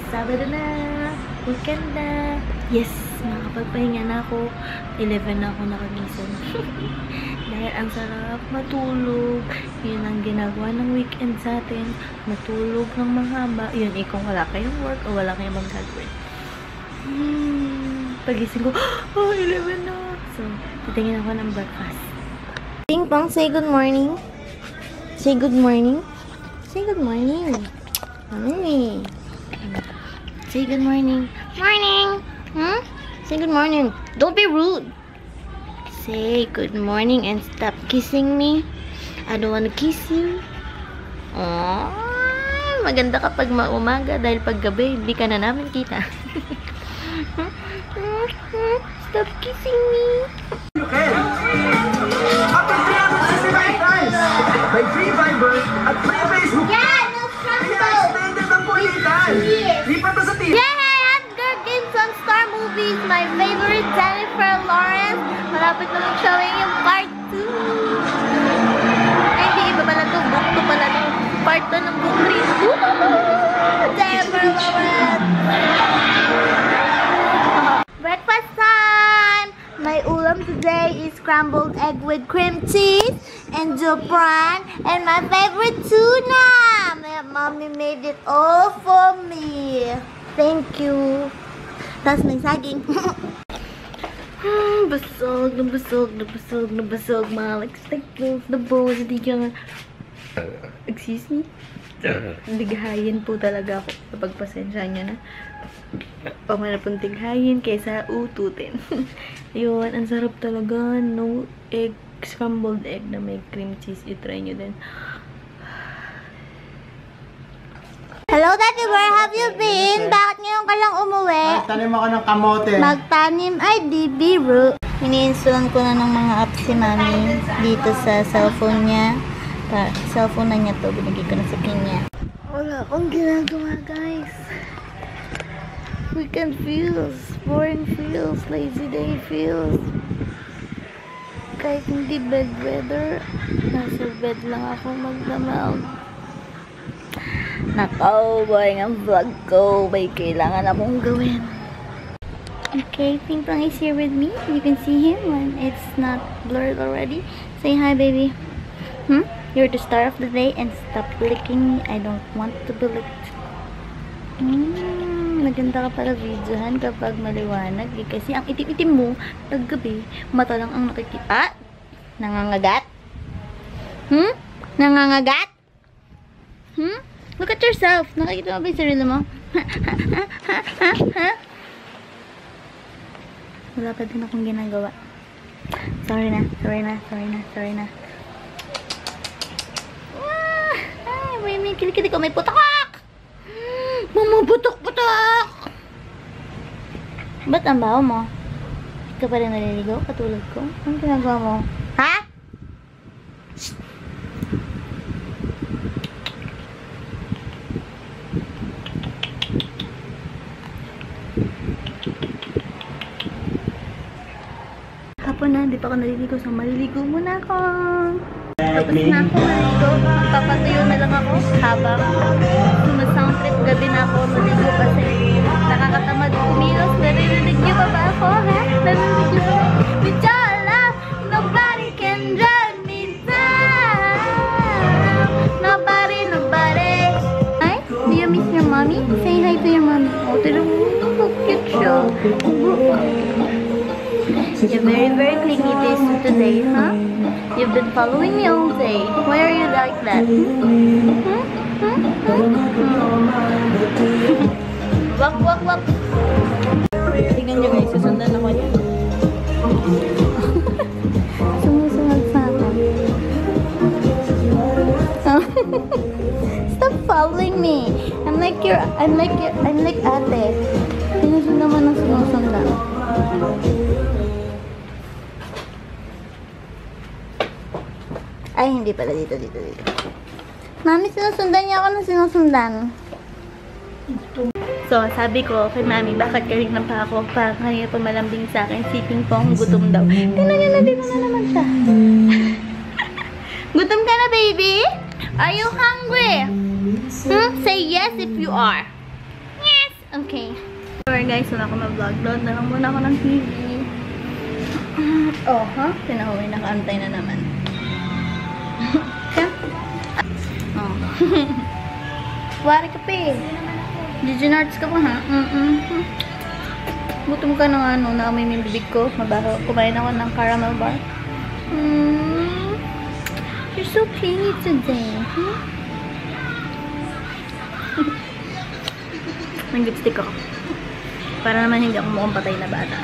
Sabado na. Weekend na. Yes, makapagpahinga na ako. 11 na ako nakagising. Dahil ang sarap matulog. Yun ang ginagawa ng weekend sa atin. Matulog ng mahaba. Yun, kung wala kayong work o wala kayong mag-hagwin. Pagising ko, 11 na. So, titingin ako ng breakfast. Ping Pong, say good morning. Say good morning. Say good morning. Mami. Say good morning. Morning. Say good morning. Don't be rude. Say good morning and stop kissing me. I don't wanna kiss you. Aww. Maganda kapag umaga dahil pag gabi hindi ka na namin kita. Stop kissing me. May free Viber at free Facebook. Yeah, no struggle. Extended ang kulitan. Lipat na sa TV. Yeah, Edgar Games on Star Movies. My favorite, Jennifer Lawrence. Malapit na mag-showing yung part 2. Ay, hindi. Iba pala ito. Book 2 pala ito. Part 2 ng book 3. Jennifer Lawrence. Breakfast time! My ulam today is scrambled egg with cream cheese and Jopran and my favorite tuna. My mommy made it all for me. Thank you. That's my saging. Busog, nabusog, mga like stickles, the bones, hindi ka nga. Excuse me? Lighayin po talaga ako. Pagpasensya niya na. Pamana pong tighayin kaysa ututin. Yun, ang sarap talaga. No egg, scrambled egg na may cream cheese. I-try nyo din. Hello, Daddy, where have you been? Bakit ngayon ka lang umuwi? Magtanim ako ng kamote. Magtanim ay di biro. Ini-installan ko na ng mga apps si Mami dito sa cellphone niya. Cellphone na niya to. Binigay ko na sa kanya. Wala akong ginagawa, guys. Weekend feels, boring feels, lazy day feels. Kahit hindi bed weather, nasa bed lang ako magdamag. Nakaw, boy, ang vlog ko. May kailangan akong gawin. Okay, Ping Pong is here with me. You can see him when it's not blurred already. Say hi, baby. You're the star of the day and stop licking me. I don't want to be licked. Maganda ka pala videohan kapag maliwanag. Kasi ang itim-itim mo, paggabi, mata lang ang nakikita. Nangangagat? Nangangagat? Look at yourself. Nakikita mo ba yung sarili mo? Wala pa din akong ginagawa. Sorry na. May kilikili ko, may putok! Mama, putok! Ba't ang baho mo? Hindi ka pa rin naliligo? Katulad ko? Anong ginagawa mo? Ha? Shh! Hapon na, hindi pa ako naliligo. So, maliligo muna ako. Tapos na ako maligo. Magpapatuyo na lang ako habang sumasound trip gabi na ako maligo kasi nakakatamad kumilos. Narinig niyo pa ba ako, ha? Narinig niyo pa? With your love, nobody can drive me down. Nobody. Hi? Do you miss your mommy? Say hi to your mommy. Oh, tira mo. So cute siya. You're very, very clingy today, huh? You've been following me all day. Why are you like that? Wak. Tingnan nyo guys, susundan ako niya. Sumusunod sa akin. Stop following me. I'm like ate. Sinusundan naman ng sinusundan. Ay, hindi pala. Dito. Mami, sinusundan niya ako ng sinusundan. So, sabi ko kay Mami, bakit kanina pa ako? Kanina pa malambing sa akin. Si Ping Pong, gutom daw. Tingnan niya na naman siya. Gutom ka na, baby? Are you hungry? Say yes if you are. Yes, Okay. Sorry guys, wala akong ma-vlog. Load na lang muna ako ng TV. Oh, ha? Tinahoy, nakaantay na naman. Oh. Wari ka pa eh. Giginards ka pa ha? Gutom ka na nga, no? Naamoy yung bibig ko. Mabaho. Kumain ako ng caramel bar. You're so clingy today. May lipstick ako. Para naman hindi ako mukhang patay na bata.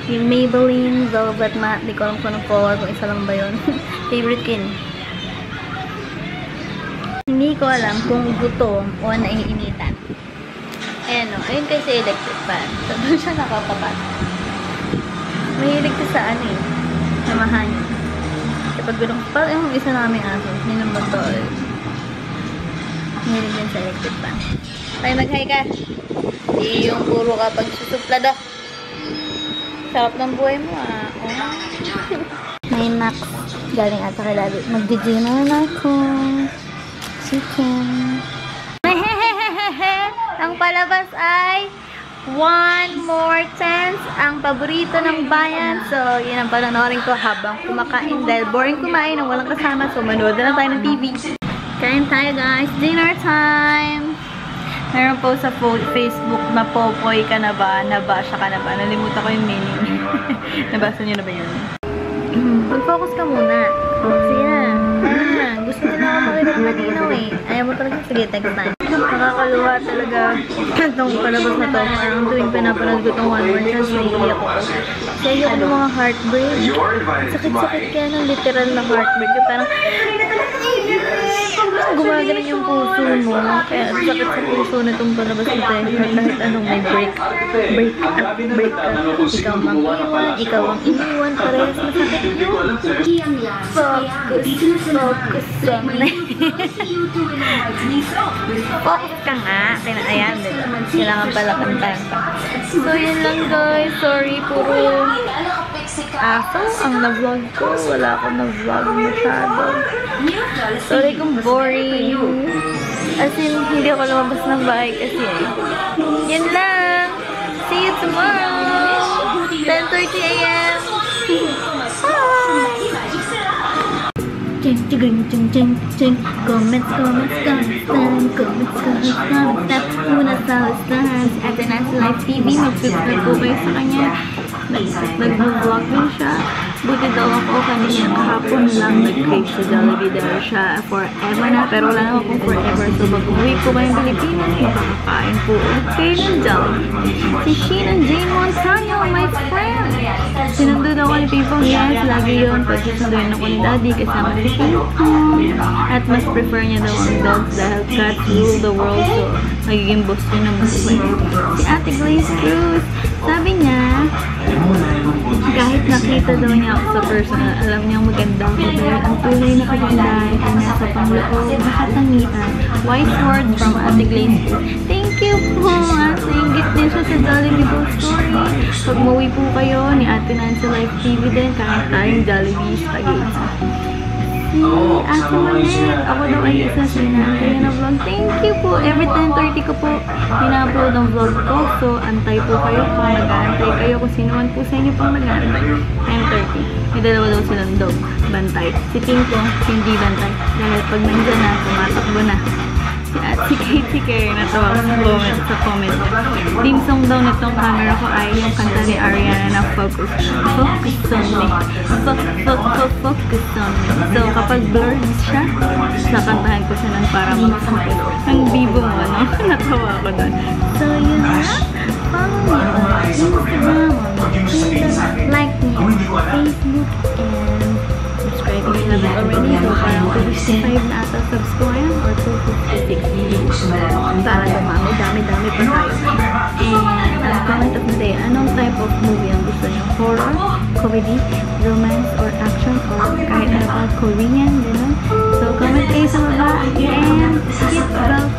Yung Maybelline Velvet Matte. Di ko alam kung anong color. Kung isa lang ba yun. Favorite ko yun. Hindi ko alam kung gutom o naiinitan. Ayan o. Ayun kasi electric fan. So, doon siya nakapapat. Mahilig ko sa ano eh. Samahan. Kapag gano'n. Parang yung isa namin aso. Yun ang bato. Mahilig din sa electric fan. Tayo mag-hi ka. Di yung puro kapag susuplado. Sarap ng buhay mo ah. Oh. May Max. Galing ata kay Daddy. Mag-dinner na ako. Chicken. Ang palabas ay One More Chance, ang paborito ng bayan. So, yun ang panonoorin ko habang kumakain. Dahil boring kumain ang walang kasama. So, manood na lang tayo ng TV. Kain tayo guys. Dinner time! Meron po sa Facebook na Popoy ka na ba? Nabasha ka na ba? Nalimutan ko yung meaning. Nabasa nyo na ba yun? Mag-focus ka muna. Sige na. Gusto nila ako makipag-matinaw eh. Ayaw mo talaga. Sige, text time. Nakakaluwa talaga itong palabas na to. Parang tuwing pinapanood ko itong One More Chance, naiiyak ako. Kasi ayoko ng mga heartbreak. Sakit-sakit kaya ng literal na heartbreak. Parang gumagalan yung puso mo. Kaya sakit sa puso na itong palabas na tayo. Kahit anong may break up. Ikaw mag-iwan, ikaw ang iniwan. Parehas masakit yun. Focus Focus ka nga. Ayan, diba? Kailangan pala kantahan pa. So, yun lang guys. Sorry, puro aso ang na-vlog ko. Wala akong na-vlog masyado. Sorry kung boring. As in, hindi ako lumabas ng bahay kasi yun lang. See you tomorrow. 10:30 AM. Bye! Comments, muna sa listahan si Ate Nancy Live TV. Mag-subscribe po kayo sa kanya. Nag-vlog din siya. Buti daw ako kanina kahapon lang nag-crave sa Jollibee dahil siya forever na. Pero wala naman kung forever. So mag-uwi po kayong Pilipinas, makakakain po ulit kayo ng Jollibee. Si Sheena Jane Montaño, my friend! Sinunod ako ni Pipong. Yes, lagi yun. Pag susunduin ako ni Daddy kasama ni Pipong. At mas prefer niya daw ang dogs dahil cats rule the world. So magiging boss niya ng buhay. Si Ate Glaze Cruz, sabi niya, kahit nakita daw niya ako sa personal, alam niyang maganda ako dahil ang tunay na kagandahan ay nasa pangloob, nakatangian. Wise word from Ate Glaze Cruz. Thank you po! Nainggit din siya sa Jollibee Boat Story. Pag mauwi po kayo ni Ate Nancy Live TV din, kahit tayong Jollibee Spaghetti. Si Ate Manet, ako daw ay isa sinantay na vlog. Thank you po. Every 10:30 ko po ina-upload ang vlog ko. So, antay po kayo kung nag-aantay kayo. Kung sino man po sa inyo pang nag-aantay. 10:30. May dalawa daw silang dog. Bantay. Si Pinko, hindi bantay. Dahil pag nandyan na, tumatakbo na. Si Katie Carey, natawa ko sa comment. Theme song daw nitong camera ko ay yung kanta ni Ariana na Focus. Focus on me. Focus on me. So, kapag blurred siya, nakantahan ko siya ng para mag-focus. Ang bibo mo, no? Natawa ko doon. So, yun na. Follow me on Instagram, on Twitter, like me on Facebook, and subscribe if you haven't already. So, parang 255 na ata subs ko ngayon or 256. Para dumami, dami-dami pa tayo. And comment of the day, anong type of movie ang gusto niyo? Horror, comedy, romance, or action, or kahit ano pa, Korean, gano'n. So, comment kayo sa baba, and keep well.